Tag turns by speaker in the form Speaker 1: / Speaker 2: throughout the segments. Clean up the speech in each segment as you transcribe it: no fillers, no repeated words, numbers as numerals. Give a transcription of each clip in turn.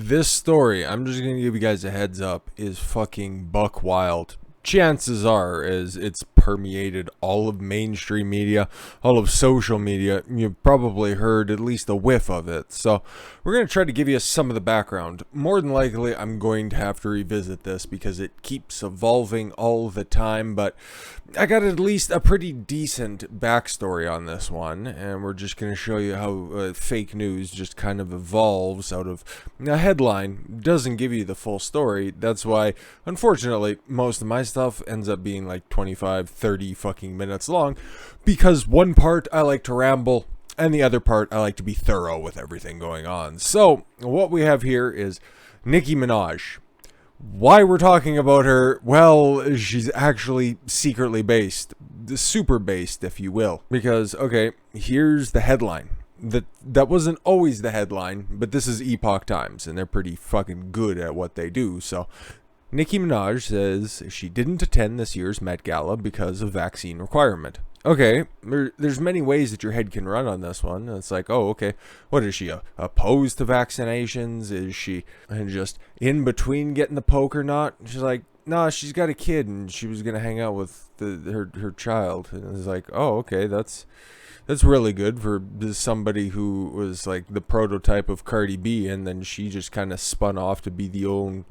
Speaker 1: This story, I'm just going to give you guys a heads up, is fucking buck wild. Chances are, as it's permeated all of mainstream media, all of social media, you've probably heard at least a whiff of it. So we're going to try to give you some of the background. More than likely, I'm going to have to revisit this because it keeps evolving all the time, but I got at least a pretty decent backstory on this one, and we're just going to show you how fake news just kind of evolves out of a headline. Doesn't give you the full story. That's why, unfortunately, most of my stuff ends up being like 25, 30 fucking minutes long, because one part I like to ramble, and the other part I like to be thorough with everything going on. So, what we have here is Nicki Minaj. Why we're talking about her? Well, she's actually secretly based, super based, if you will. Because, okay, here's the headline. That wasn't always the headline, but this is Epoch Times, and they're pretty fucking good at what they do. So, Nicki Minaj says she didn't attend this year's Met Gala because of vaccine requirement. Okay, there's many ways that your head can run on this one. It's like, oh, okay, what is she, opposed to vaccinations? Is she just in between getting the poke or not? She's like, nah, she's got a kid and she was going to hang out with her child. And it's like, oh, okay, that's really good for somebody who was like the prototype of Cardi B, and then she just kind of spun off to be the own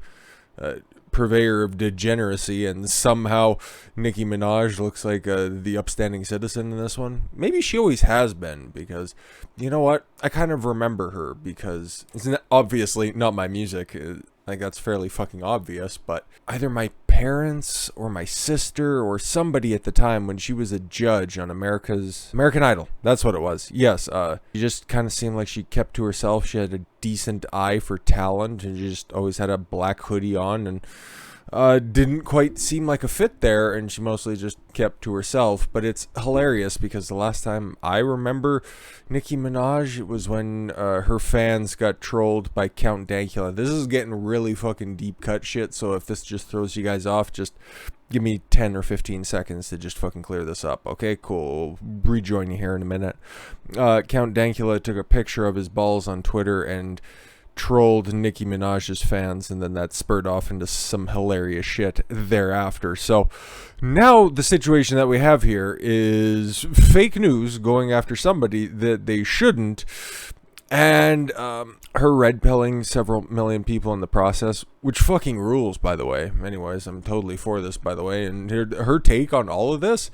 Speaker 1: purveyor of degeneracy, and somehow Nicki Minaj looks like the upstanding citizen in this one. Maybe she always has been, because you know what, I kind of remember her because it's obviously not my music. Like, that's fairly fucking obvious, but either my parents or my sister or somebody at the time when she was a judge on American Idol. That's what it was. Yes, she just kind of seemed like she kept to herself. She had a decent eye for talent, and she just always had a black hoodie on, and didn't quite seem like a fit there, and she mostly just kept to herself. But it's hilarious because the last time I remember Nicki Minaj, it was when her fans got trolled by Count Dankula. This is getting really fucking deep cut shit, so if this just throws you guys off, just give me 10 or 15 seconds to just fucking clear this up. Okay, cool. We'll rejoin you here in a minute. Count Dankula took a picture of his balls on Twitter and trolled Nicki Minaj's fans, and then that spurred off into some hilarious shit thereafter. So now the situation that we have here is fake news going after somebody that they shouldn't, and her red pilling several million people in the process, which fucking rules, by the way. Anyways, I'm totally for this, by the way, and her take on all of this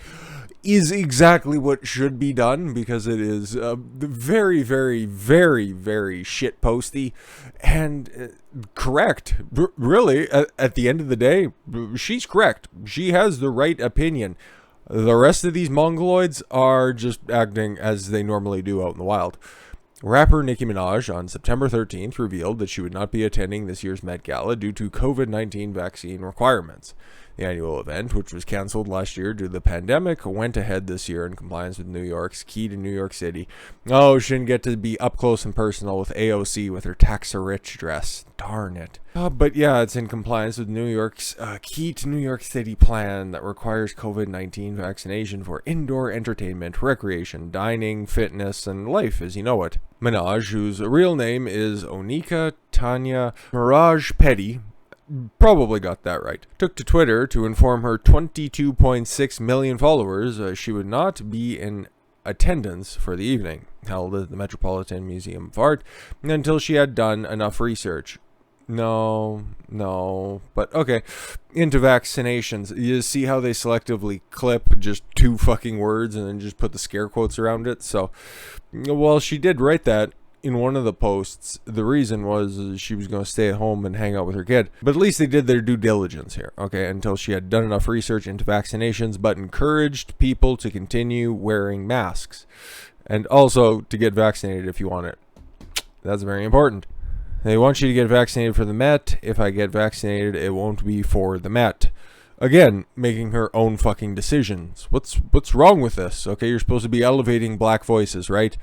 Speaker 1: is exactly what should be done, because it is very, very, very, very shit posty and correct. Really, at the end of the day, she's correct. She has the right opinion. The rest of these mongoloids are just acting as they normally do out in the wild. Rapper Nicki Minaj on September 13th revealed that she would not be attending this year's Met Gala due to COVID-19 vaccine requirements. The annual event, which was canceled last year due to the pandemic, went ahead this year in compliance with New York's key to New York City. Oh, shouldn't get to be up close and personal with AOC with her tax-rich dress. Darn it. But yeah, it's in compliance with New York's key to New York City plan that requires COVID-19 vaccination for indoor entertainment, recreation, dining, fitness, and life as you know it. Minaj, whose real name is Onika Tanya Miraj Petty, probably got that right, took to Twitter to inform her 22.6 million followers she would not be in attendance for the evening, held at the Metropolitan Museum of Art, until she had done enough research. No, but okay. Into vaccinations. You see how they selectively clip just two fucking words and then just put the scare quotes around it? So, well, she did write that in one of the posts. The reason was she was going to stay at home and hang out with her kid. But at least they did their due diligence here, okay, until she had done enough research into vaccinations, but encouraged people to continue wearing masks. And also to get vaccinated if you want it. That's very important. They want you to get vaccinated for the Met. If I get vaccinated, it won't be for the Met. Again, making her own fucking decisions. What's wrong with this? Okay, you're supposed to be elevating black voices, right?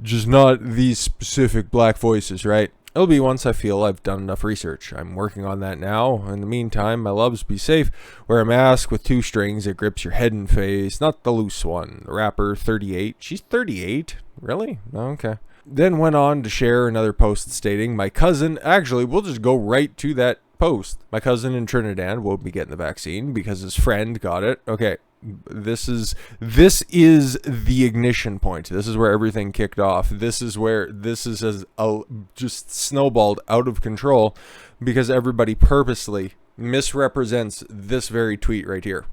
Speaker 1: Just not these specific black voices, right? It'll be once I feel I've done enough research. I'm working on that now. In the meantime, my loves, be safe. Wear a mask with two strings that grips your head and face, not the loose one. The rapper, 38. She's 38? Really? Okay. then went on to share another post stating, my cousin, actually, we'll just go right to that post. My cousin in Trinidad won't be getting the vaccine because his friend got it. Okay, this is the ignition point. This is where everything kicked off. This is where this is just snowballed out of control because everybody purposely misrepresents this very tweet right here.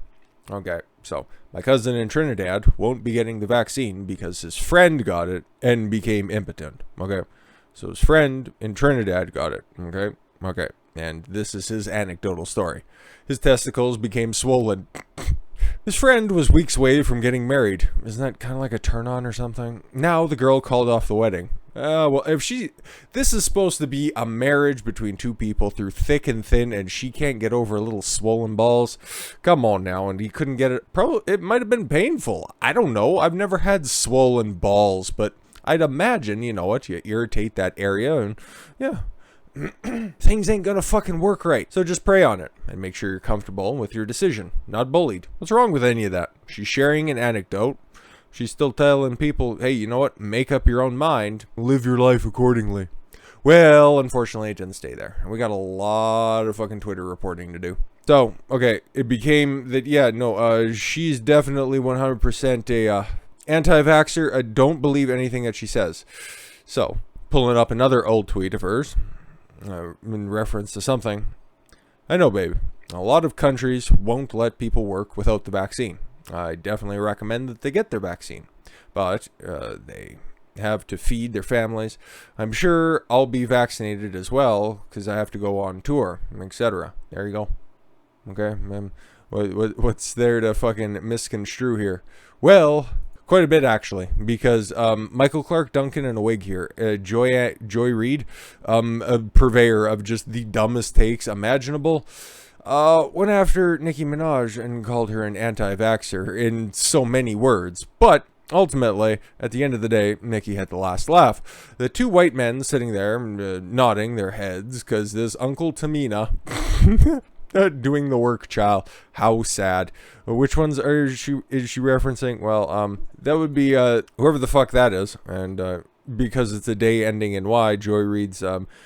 Speaker 1: Okay, so my cousin in Trinidad won't be getting the vaccine because his friend got it and became impotent. Okay, so his friend in Trinidad got it. Okay, and this is his anecdotal story. His testicles became swollen. His friend was weeks away from getting married. Isn't that kind of like a turn on or something? Now the girl called off the wedding. Well, this is supposed to be a marriage between two people through thick and thin, and she can't get over little swollen balls. Come on now, and he couldn't get it. Probably it might have been painful. I don't know. I've never had swollen balls, but I'd imagine, you know what, you irritate that area, and yeah. Things ain't gonna fucking work right. So just pray on it and make sure you're comfortable with your decision, not bullied. What's wrong with any of that? She's sharing an anecdote. She's still telling people, hey, you know what? Make up your own mind. Live your life accordingly. Well, unfortunately, it didn't stay there. And we got a lot of fucking Twitter reporting to do. So, okay, it became that, yeah, no, she's definitely 100% a anti-vaxxer. I don't believe anything that she says. So, pulling up another old tweet of hers. In reference to something. I know, babe. A lot of countries won't let people work without the vaccine. I definitely recommend that they get their vaccine. But they have to feed their families. I'm sure I'll be vaccinated as well because I have to go on tour, etc. There you go. Okay. What's there to fucking misconstrue here? Well, quite a bit, actually, because Michael Clark Duncan in a wig here, Joy Reid, a purveyor of just the dumbest takes imaginable, went after Nicki Minaj and called her an anti-vaxxer in so many words. But ultimately, at the end of the day, Nicki had the last laugh. The two white men sitting there nodding their heads because this Uncle Tamina... doing the work, child. How sad. Which ones is she referencing? Well, that would be whoever the fuck that is, and because it's a day ending in Y, Joy Reid's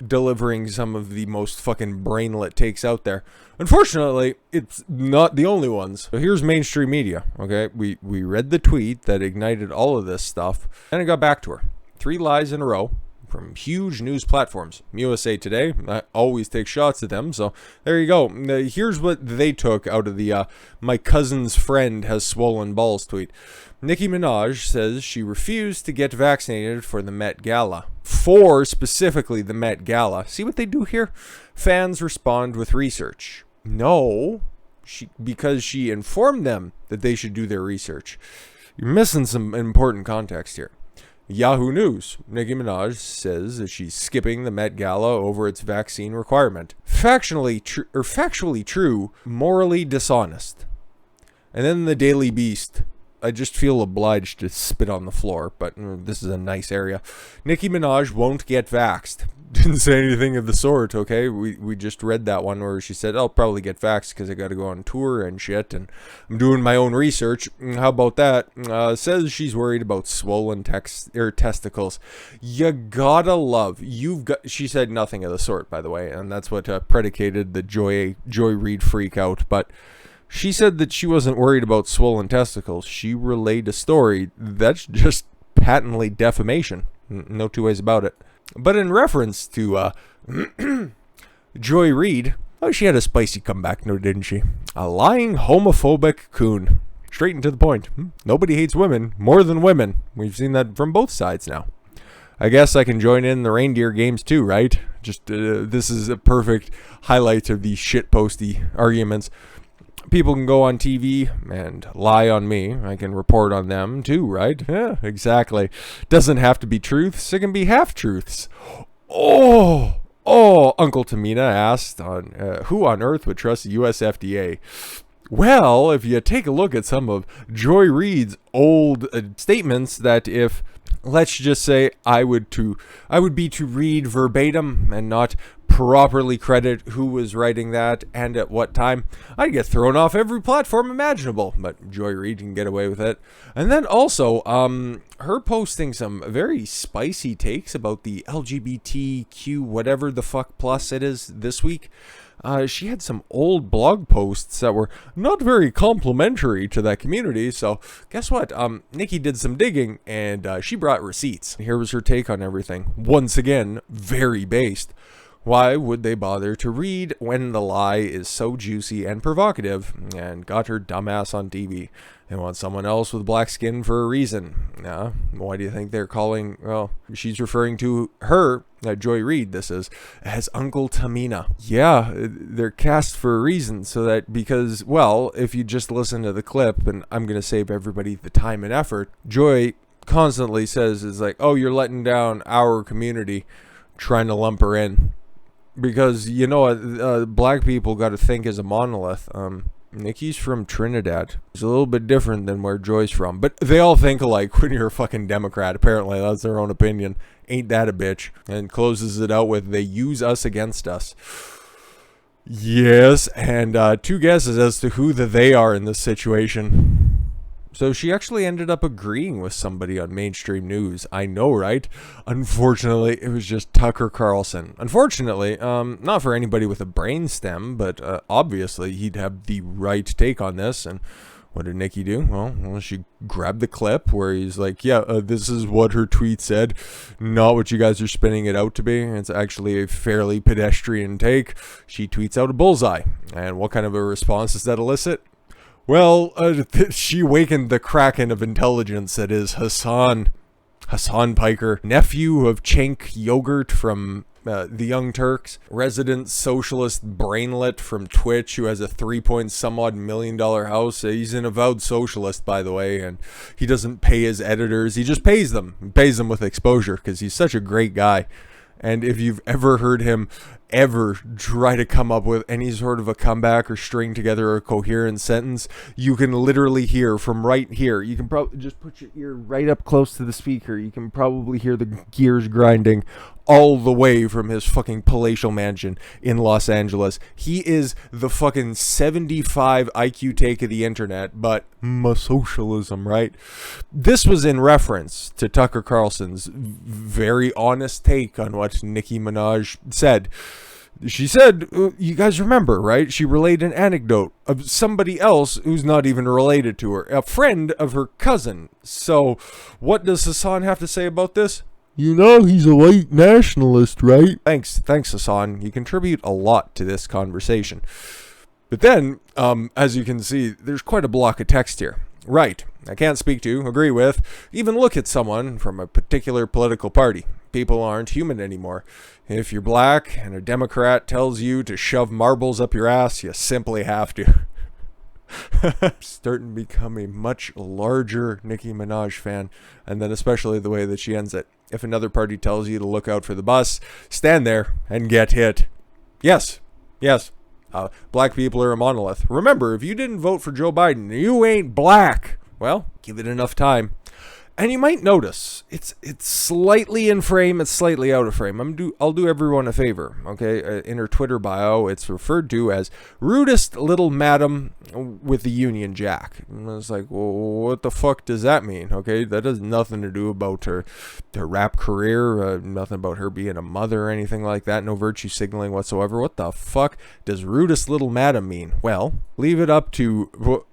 Speaker 1: delivering some of the most fucking brainlet takes out there. Unfortunately, it's not the only ones. So here's mainstream media. Okay, we read the tweet that ignited all of this stuff, and it got back to her. 3 lies in a row. From huge news platforms. USA Today, I always take shots at them, so there you go. Here's what they took out of the my cousin's friend has swollen balls tweet. Nicki Minaj says she refused to get vaccinated for the Met Gala. For specifically the Met Gala. See what they do here? Fans respond with research. No, because she informed them that they should do their research. You're missing some important context here. Yahoo News. Nicki Minaj says that she's skipping the Met Gala over its vaccine requirement. Factually true, morally dishonest. And then the Daily Beast. I just feel obliged to spit on the floor, but this is a nice area. Nicki Minaj won't get vaxxed. Didn't say anything of the sort, okay? We just read that one where she said, I'll probably get vaxxed because I got to go on tour and shit, and I'm doing my own research. How about that? Says she's worried about swollen testicles. You gotta love. She said nothing of the sort, by the way, and that's what predicated the Joy Reid freak out, but she said that she wasn't worried about swollen testicles. She relayed a story. That's just patently defamation. No two ways about it. But in reference to Joy Reid, she had a spicy comeback, no, didn't she? A lying homophobic coon. Straight and to the point. Nobody hates women more than women. We've seen that from both sides now. I guess I can join in the reindeer games too, right? Just this is a perfect highlight of these shitposty arguments. People can go on TV and lie on me. I can report on them too, right? Yeah, exactly. Doesn't have to be truths. It can be half-truths. Oh, Uncle Tamina asked, who on earth would trust the US FDA? Well, if you take a look at some of Joy Reid's old statements that if let's just say I would be to read verbatim and not properly credit who was writing that and at what time, I'd get thrown off every platform imaginable. But Joy Reid can get away with it. And then also, her posting some very spicy takes about the LGBTQ whatever the fuck plus it is this week. She had some old blog posts that were not very complimentary to that community. So guess what? Nicki did some digging and she brought receipts. Here was her take on everything. Once again, very based. Why would they bother to read when the lie is so juicy and provocative? And got her dumbass on TV. They want someone else with black skin for a reason. Why do you think they're calling, well, she's referring to her, Joy Reid, this is, as Uncle Tamina. Yeah, they're cast for a reason, so that because, well, if you just listen to the clip, and I'm going to save everybody the time and effort, Joy constantly says, is like, oh, you're letting down our community, trying to lump her in. Because, you know, black people got to think as a monolith. Nicki's from Trinidad. It's a little bit different than where Joy's from. But they all think alike when you're a fucking Democrat. Apparently, that's their own opinion. Ain't that a bitch? And closes it out with, they use us against us. Yes, and two guesses as to who the they are in this situation. So she actually ended up agreeing with somebody on mainstream news. I know, right? Unfortunately, it was just Tucker Carlson. Unfortunately, not for anybody with a brainstem, but obviously he'd have the right take on this. And what did Nicki do? Well, she grabbed the clip where he's like, yeah, this is what her tweet said, not what you guys are spinning it out to be. It's actually a fairly pedestrian take. She tweets out a bullseye. And what kind of a response does that elicit? Well, she awakened the kraken of intelligence that is Hasan Piker, nephew of Cenk Yogurt from the Young Turks, resident socialist brainlet from Twitch who has a $3-point-some-odd million house. He's an avowed socialist, by the way, and he doesn't pay his editors. He just pays them. He pays them with exposure because he's such a great guy. And if you've ever heard him ever try to come up with any sort of a comeback or string together a coherent sentence, you can literally hear from right here. You can probably just put your ear right up close to the speaker. You can probably hear the gears grinding all the way from his fucking palatial mansion in Los Angeles. He is the fucking 75 IQ take of the internet, but socialism, right? This was in reference to Tucker Carlson's very honest take on what Nicki Minaj said. She said, you guys remember, right? She relayed an anecdote of somebody else who's not even related to her, a friend of her cousin. So what does Hasan have to say about this? You know he's a white nationalist, right? Thanks, Hasan. You contribute a lot to this conversation. But then, as you can see, there's quite a block of text here. Right, I can't speak to, agree with, even look at someone from a particular political party. People aren't human anymore. If you're black and a Democrat tells you to shove marbles up your ass, you simply have to. Starting to become a much larger Nicki Minaj fan, and then especially the way that she ends it. If another party tells you to look out for the bus, stand there and get hit. Yes. Black people are a monolith. Remember, if you didn't vote for Joe Biden, you ain't black. Well, give it enough time. And you might notice it's slightly in frame, it's slightly out of frame. I'll do everyone a favor, okay? In her Twitter bio, it's referred to as rudest little madam with the Union Jack. And I was like, well, what the fuck does that mean? Okay, that has nothing to do about her rap career, nothing about her being a mother or anything like that. No virtue signaling whatsoever. What the fuck does rudest little madam mean? Well, leave it up to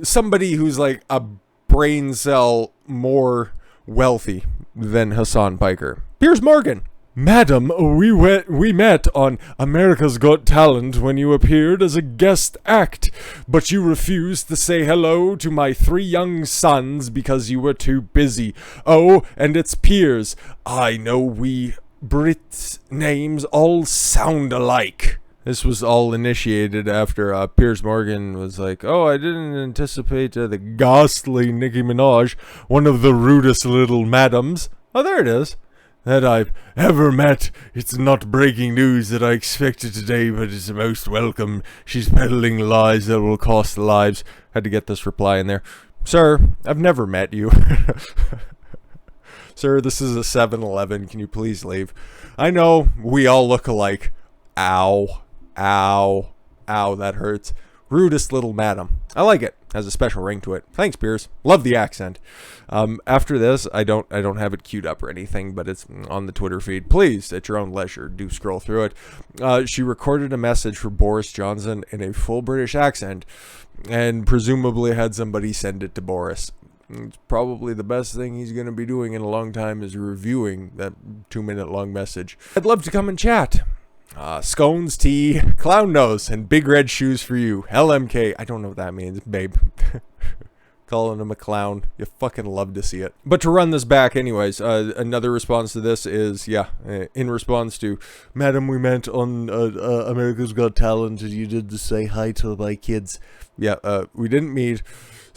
Speaker 1: somebody who's like a brain cell more wealthy than Hasan Piker. Piers Morgan. Madam, we met on America's Got Talent when you appeared as a guest act, but you refused to say hello to my 3 young sons because you were too busy. Oh, and it's Piers. I know we Brits' names all sound alike. This was all initiated after Piers Morgan was like, oh, I didn't anticipate the ghastly Nicki Minaj, one of the rudest little madams. Oh, there it is. That I've ever met. It's not breaking news that I expected today, but it's most welcome. She's peddling lies that will cost lives. Had to get this reply in there. Sir, I've never met you. Sir, this is a 7-Eleven. Can you please leave? I know we all look alike. Ow. Ow. Ow, that hurts. Rudest little madam. I like it. Has a special ring to it. Thanks, Piers. Love the accent. After this, I don't have it queued up or anything, but it's on the Twitter feed. Please, at your own leisure, do scroll through it. She recorded a message for Boris Johnson in a full British accent, and presumably had somebody send it to Boris. It's probably the best thing he's going to be doing in a long time is reviewing that 2-minute long message. I'd love to come and chat. Scones, tea, clown nose, and big red shoes for you. LMK. I don't know what that means, babe. Calling him a clown. You fucking love to see it. But to run this back anyways, another response to this is, in response to, Madam, we meant on America's Got Talent, you did to say hi to my kids. We didn't meet.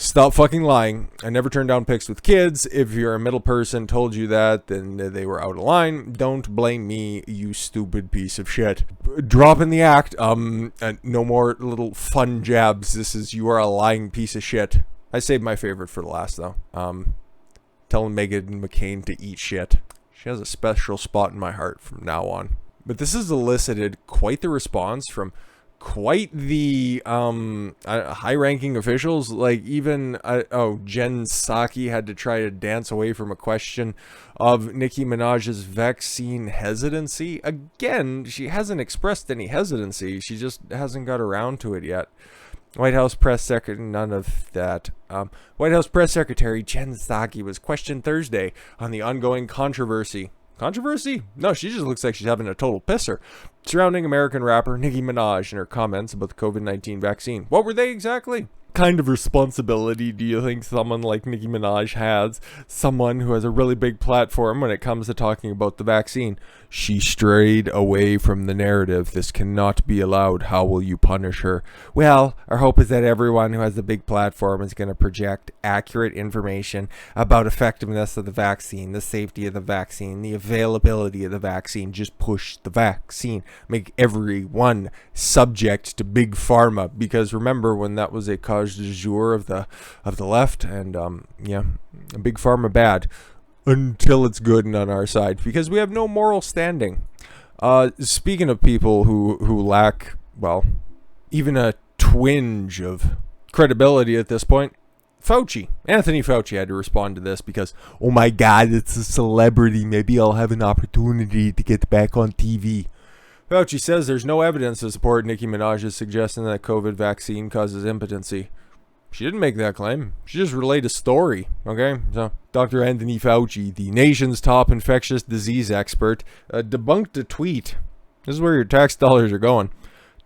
Speaker 1: Stop fucking lying. I never turned down pics with kids. If you're a middle person told you that, then they were out of line. Don't blame me, you stupid piece of shit. Drop in the act. No more little fun jabs. You are a lying piece of shit. I saved my favorite for the last, though. Telling Meghan McCain to eat shit. She has a special spot in my heart from now on. But this has elicited quite the response from quite the high-ranking officials. Like even Jen Psaki had to try to dance away from a question of Nicki Minaj's vaccine hesitancy. Again, she hasn't expressed any hesitancy. She just hasn't got around to it yet. White House Press Secretary, none of that. White House Press Secretary Jen Psaki was questioned Thursday on the ongoing controversy. Controversy? No, she just looks like she's having a total pisser surrounding American rapper Nicki Minaj and her comments about the COVID-19 vaccine. What were they exactly? Kind of responsibility do you think someone like Nicki Minaj has? Someone who has a really big platform when it comes to talking about the vaccine. She strayed away from the narrative. This cannot be allowed. How will you punish her? Well, our hope is that everyone who has a big platform is going to project accurate information about effectiveness of the vaccine, the safety of the vaccine, the availability of the vaccine. Just push the vaccine. Make everyone subject to big pharma. Because remember when that was a cause du jour of the left, and big pharma bad. Until it's good and on our side, because we have no moral standing. Speaking of people who lack, well, even a twinge of credibility at this point, Anthony Fauci had to respond to this because, oh my God, it's a celebrity. Maybe I'll have an opportunity to get back on TV. Fauci says there's no evidence to support Nicki Minaj's suggestion that COVID vaccine causes impotency. She didn't make that claim. She just relayed a story, okay? So, Dr. Anthony Fauci, the nation's top infectious disease expert, debunked a tweet. This is where your tax dollars are going.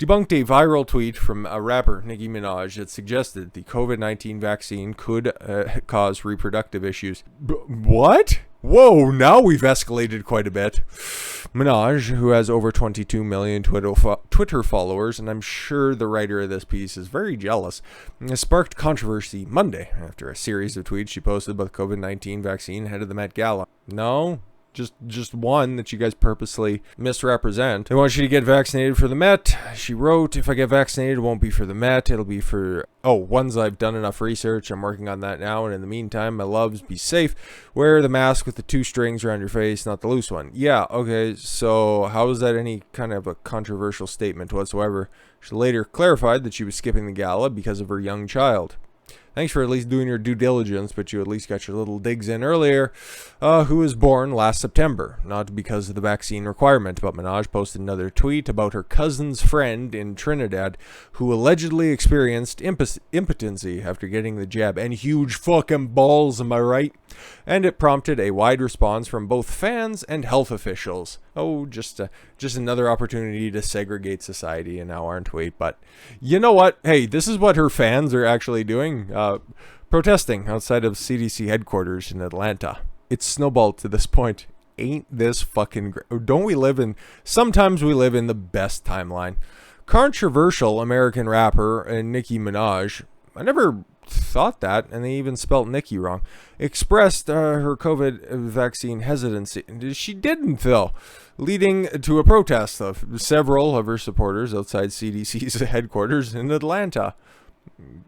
Speaker 1: Debunked a viral tweet from a rapper, Nicki Minaj, that suggested the COVID-19 vaccine could cause reproductive issues. What? Whoa, now we've escalated quite a bit. Minaj, who has over 22 million Twitter followers, and I'm sure the writer of this piece is very jealous, sparked controversy Monday after a series of tweets she posted about the COVID-19 vaccine ahead of the Met Gala. No? Just one that you guys purposely misrepresent. They want you to get vaccinated for the Met. She wrote, if I get vaccinated, it won't be for the Met. It'll be for, once I've done enough research. I'm working on that now. And in the meantime, my loves, be safe. Wear the mask with the 2 strings around your face, not the loose one. Yeah, okay. So how is that any kind of a controversial statement whatsoever? She later clarified that she was skipping the gala because of her young child. Thanks for at least doing your due diligence, but you at least got your little digs in earlier. Who was born last September, not because of the vaccine requirement, but Minaj posted another tweet about her cousin's friend in Trinidad who allegedly experienced impotency after getting the jab. And huge fucking balls, am I right? And it prompted a wide response from both fans and health officials. Just another opportunity to segregate society, and now aren't we? But you know what? Hey, this is what her fans are actually doing. Protesting outside of CDC Headquarters in Atlanta. It's snowballed to this point. Ain't this fucking great? Don't we live in... Sometimes we live in the best timeline. Controversial American rapper Nicki Minaj... I never thought that, and they even spelt Nicki wrong, expressed her COVID vaccine hesitancy. She didn't, though, leading to a protest of several of her supporters outside CDC's headquarters in Atlanta.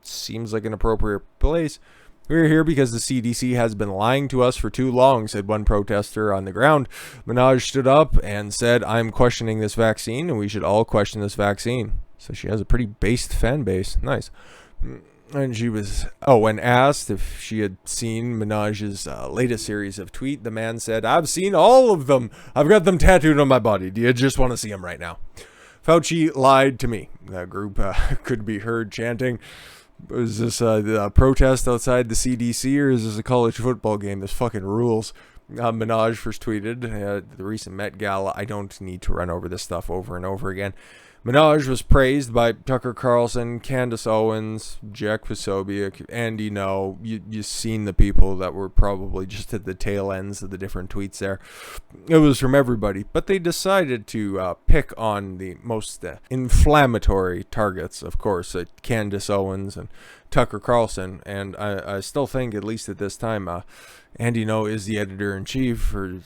Speaker 1: Seems like an appropriate place. We're here because the CDC has been lying to us for too long, said one protester on the ground. Minaj stood up and said, I'm questioning this vaccine, and we should all question this vaccine. So she has a pretty based fan base. Nice. And she was, when asked if she had seen Minaj's latest series of tweets, the man said, I've seen all of them. I've got them tattooed on my body. Do you just want to see them right now? Fauci lied to me. That group could be heard chanting, is this a protest outside the CDC, or is this a college football game? This fucking rules. Minaj first tweeted the recent Met Gala. I don't need to run over this stuff over and over again. Minaj was praised by Tucker Carlson, Candace Owens, Jack Posobiec, and you've seen the people that were probably just at the tail ends of the different tweets there. It was from everybody, but they decided to pick on the most inflammatory targets, of course, Candace Owens and Tucker Carlson, and I still think, at least at this time, Andy is the editor-in-chief for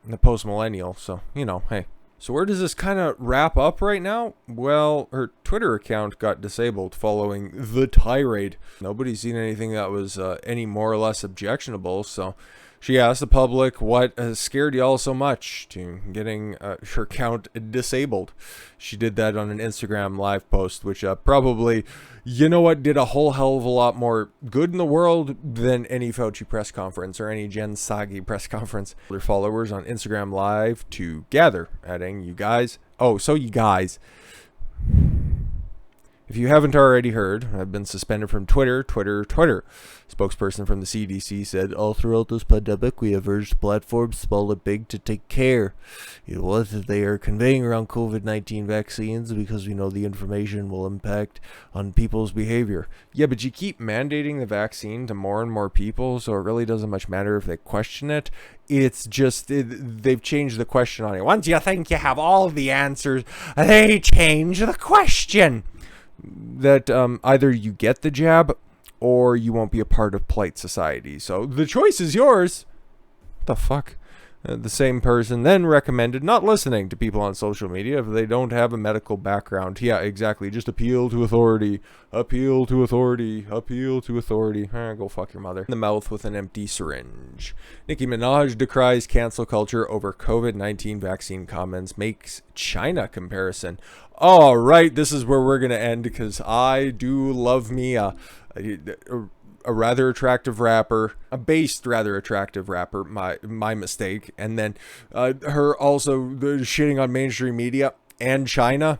Speaker 1: the Post-Millennial, so, hey. So where does this kind of wrap up right now? Well, her Twitter account got disabled following the tirade. Nobody's seen anything that was any more or less objectionable, so she asked the public what scared y'all so much to getting her account disabled. She did that on an Instagram live post, which probably, did a whole hell of a lot more good in the world than any Fauci press conference or any Jen Psaki press conference. Their followers on Instagram live to gather, adding, you guys, if you haven't already heard, I've been suspended from Twitter. Spokesperson from the CDC said, all throughout this pandemic, we have urged platforms, small and big, to take care what they are conveying around COVID-19 vaccines, because we know the information will impact on people's behavior. Yeah, but you keep mandating the vaccine to more and more people, so it really doesn't much matter if they question it. It's just, they've changed the question on it. Once you think you have all the answers, they change the question. That either you get the jab or you won't be a part of polite society. So the choice is yours. What the fuck? The same person then recommended not listening to people on social media if they don't have a medical background. Yeah, exactly. Just appeal to authority. Appeal to authority. Appeal to authority. Go fuck your mother. In the mouth with an empty syringe. Nicki Minaj decries cancel culture over COVID-19 vaccine comments. Makes China comparison. All right, this is where we're going to end, because I do love me a rather attractive rapper, a based rather attractive rapper, my mistake, and then her also shitting on mainstream media and China.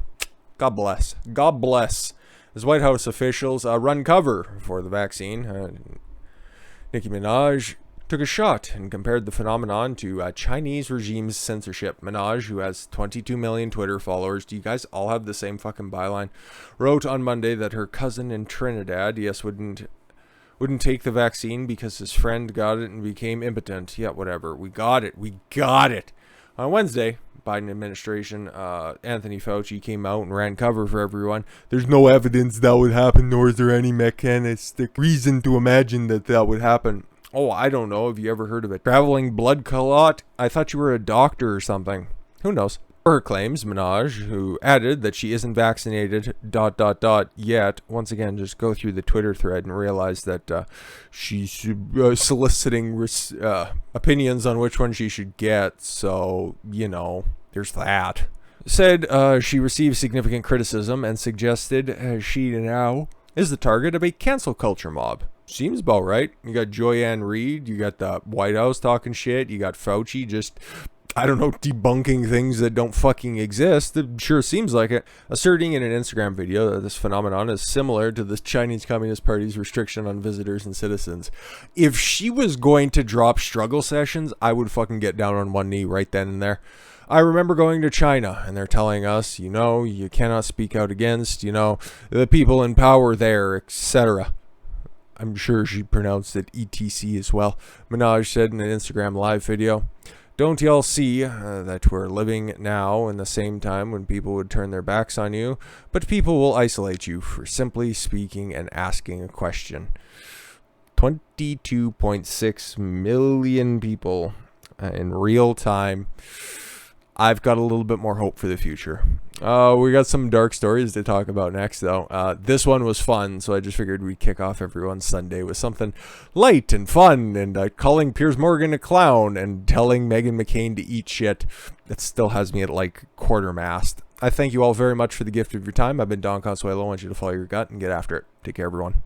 Speaker 1: God bless. God bless. As White House officials run cover for the vaccine, Nicki Minaj took a shot and compared the phenomenon to Chinese regime's censorship. Minaj, who has 22 million Twitter followers, do you guys all have the same fucking byline, wrote on Monday that her cousin in Trinidad, wouldn't take the vaccine because his friend got it and became impotent. Yeah, whatever. We got it. On Wednesday, Biden administration, Anthony Fauci came out and ran cover for everyone. There's no evidence that would happen, nor is there any mechanistic reason to imagine that would happen. Oh, I don't know. Have you ever heard of a traveling blood clot? I thought you were a doctor or something. Who knows? For her claims, Minaj, who added that she isn't vaccinated, yet, once again, just go through the Twitter thread and realize that she's soliciting opinions on which one she should get. So, there's that. Said she received significant criticism and suggested she now is the target of a cancel culture mob. Seems about right. You got Joyanne Reid, you got the White House talking shit, you got Fauci just, debunking things that don't fucking exist. It sure seems like it. Asserting in an Instagram video that this phenomenon is similar to the Chinese Communist Party's restriction on visitors and citizens. If she was going to drop struggle sessions, I would fucking get down on one knee right then and there. I remember going to China and they're telling us, you cannot speak out against, the people in power there, etc. I'm sure she pronounced it ETC as well. Minaj said in an Instagram live video, don't y'all see that we're living now in the same time when people would turn their backs on you, but people will isolate you for simply speaking and asking a question. 22.6 million people in real time. I've got a little bit more hope for the future. We got some dark stories to talk about next, though. This one was fun, so I just figured we'd kick off everyone's Sunday with something light and fun, and calling Piers Morgan a clown and telling Meghan McCain to eat shit. It still has me at like quarter-mast. I thank you all very much for the gift of your time. I've been Don Consuelo. I want you to follow your gut and get after it. Take care, everyone.